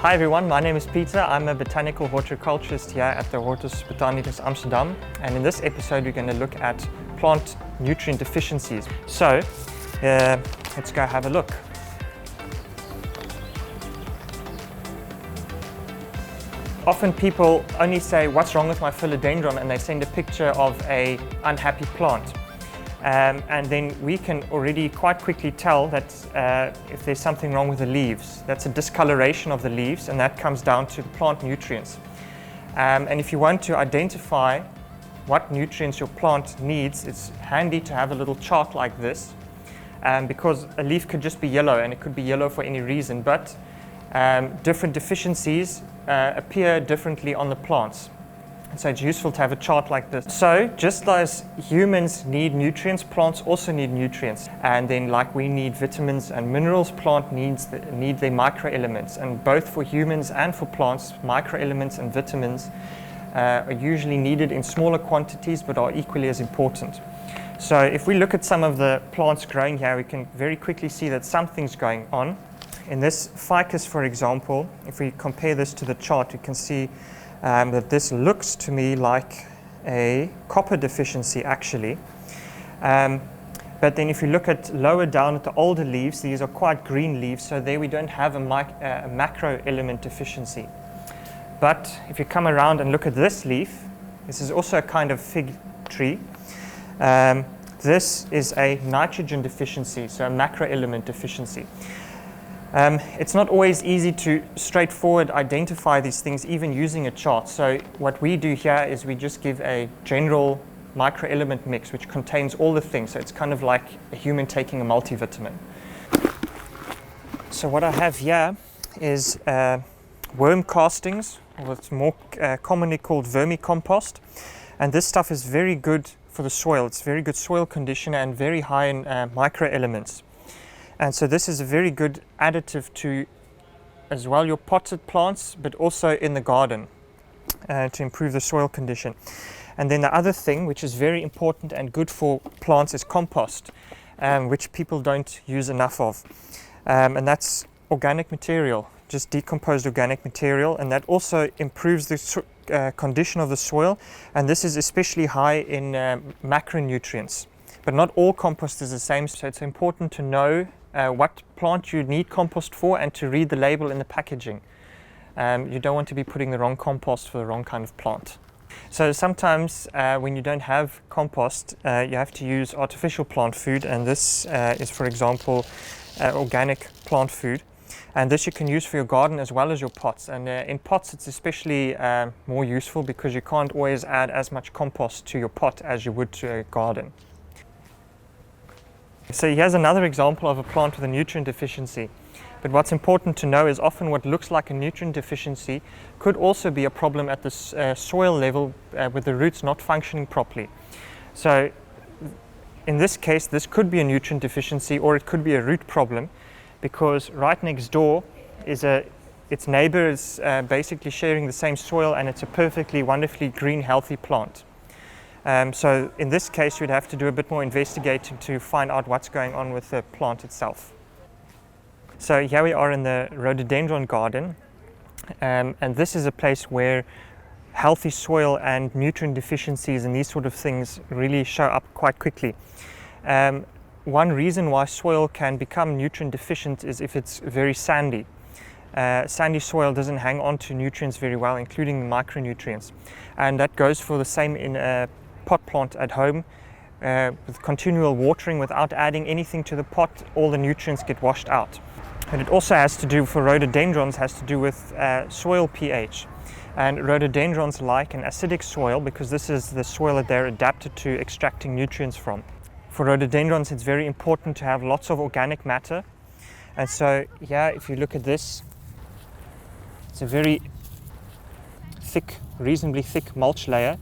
Hi everyone, my name is Peter. I'm a botanical horticulturist here at the Hortus Botanische Amsterdam, and in this episode we're going to look at plant nutrient deficiencies. So let's go have a look. Often people only say, what's wrong with my philodendron, and they send a picture of an unhappy plant. And then we can already quite quickly tell that if there's something wrong with the leaves. That's a discoloration of the leaves, and that comes down to the plant nutrients. And if you want to identify what nutrients your plant needs, it's handy to have a little chart like this, because a leaf could just be yellow, and it could be yellow for any reason, but different deficiencies appear differently on the plants. So it's useful to have a chart like this. So just as humans need nutrients, plants also need nutrients. And then like we need vitamins and minerals, plant need their microelements. And both for humans and for plants, microelements and vitamins are usually needed in smaller quantities but are equally as important. So if we look at some of the plants growing here, we can very quickly see that something's going on. In this ficus, for example, if we compare this to the chart, you can see that this looks to me like a copper deficiency actually. But then if you look at lower down at the older leaves, these are quite green leaves, so there we don't have a macro element deficiency. But if you come around and look at this leaf, this is also a kind of fig tree. This is a nitrogen deficiency, so a macro element deficiency. It's not always easy to straightforward identify these things even using a chart. So what we do here is we just give a general microelement mix which contains all the things. So it's kind of like a human taking a multivitamin. So what I have here is worm castings, or what's more commonly called vermicompost. And this stuff is very good for the soil. It's very good soil conditioner and very high in microelements. And so this is a very good additive to as well your potted plants, but also in the garden to improve the soil condition. And then the other thing which is very important and good for plants is compost, which people don't use enough of. And that's organic material, just decomposed organic material, and that also improves the condition of the soil. And this is especially high in macronutrients. But not all compost is the same, so it's important to know what plant you need compost for and to read the label in the packaging. You don't want to be putting the wrong compost for the wrong kind of plant. So sometimes when you don't have compost, you have to use artificial plant food, and this is, for example, organic plant food. And this you can use for your garden as well as your pots. And in pots it's especially more useful because you can't always add as much compost to your pot as you would to a garden. So here's another example of a plant with a nutrient deficiency. But what's important to know is often what looks like a nutrient deficiency could also be a problem at the soil level with the roots not functioning properly. So in this case, this could be a nutrient deficiency, or it could be a root problem, because right next door is its neighbor is basically sharing the same soil, and it's a perfectly wonderfully green, healthy plant. So in this case, you'd have to do a bit more investigating to find out what's going on with the plant itself. So here we are in the rhododendron garden, and this is a place where healthy soil and nutrient deficiencies and these sort of things really show up quite quickly. One reason why soil can become nutrient deficient is if it's very sandy. Sandy soil doesn't hang on to nutrients very well, including the micronutrients. And that goes for the same in a pot plant at home. With continual watering without adding anything to the pot, all the nutrients get washed out. And it also has to do, for rhododendrons, has to do with soil pH. And rhododendrons like an acidic soil because this is the soil that they're adapted to extracting nutrients from. For rhododendrons, it's very important to have lots of organic matter. And so here, if you look at this, it's a very thick, reasonably thick mulch layer.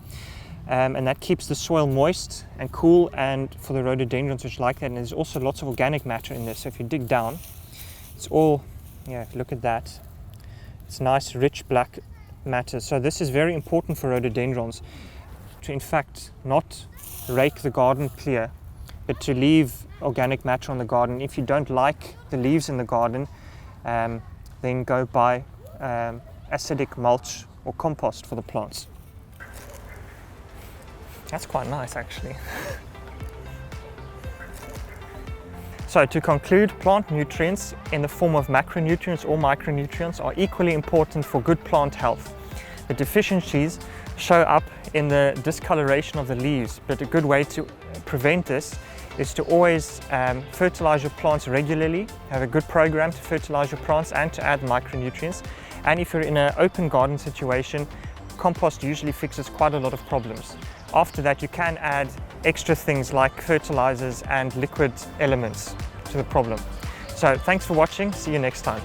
And that keeps the soil moist and cool, and for the rhododendrons which like that, and there's also lots of organic matter in there. So if you dig down, it's all, look at that. It's nice, rich black matter. So this is very important for rhododendrons to, in fact, not rake the garden clear, but to leave organic matter on the garden. If you don't like the leaves in the garden, then go buy acidic mulch or compost for the plants. That's quite nice actually. So to conclude, plant nutrients in the form of macronutrients or micronutrients are equally important for good plant health. The deficiencies show up in the discoloration of the leaves, but a good way to prevent this is to always fertilize your plants regularly, have a good program to fertilize your plants and to add micronutrients. And if you're in an open garden situation, compost usually fixes quite a lot of problems. After that, you can add extra things like fertilizers and liquid elements to the problem. So thanks for watching. See you next time.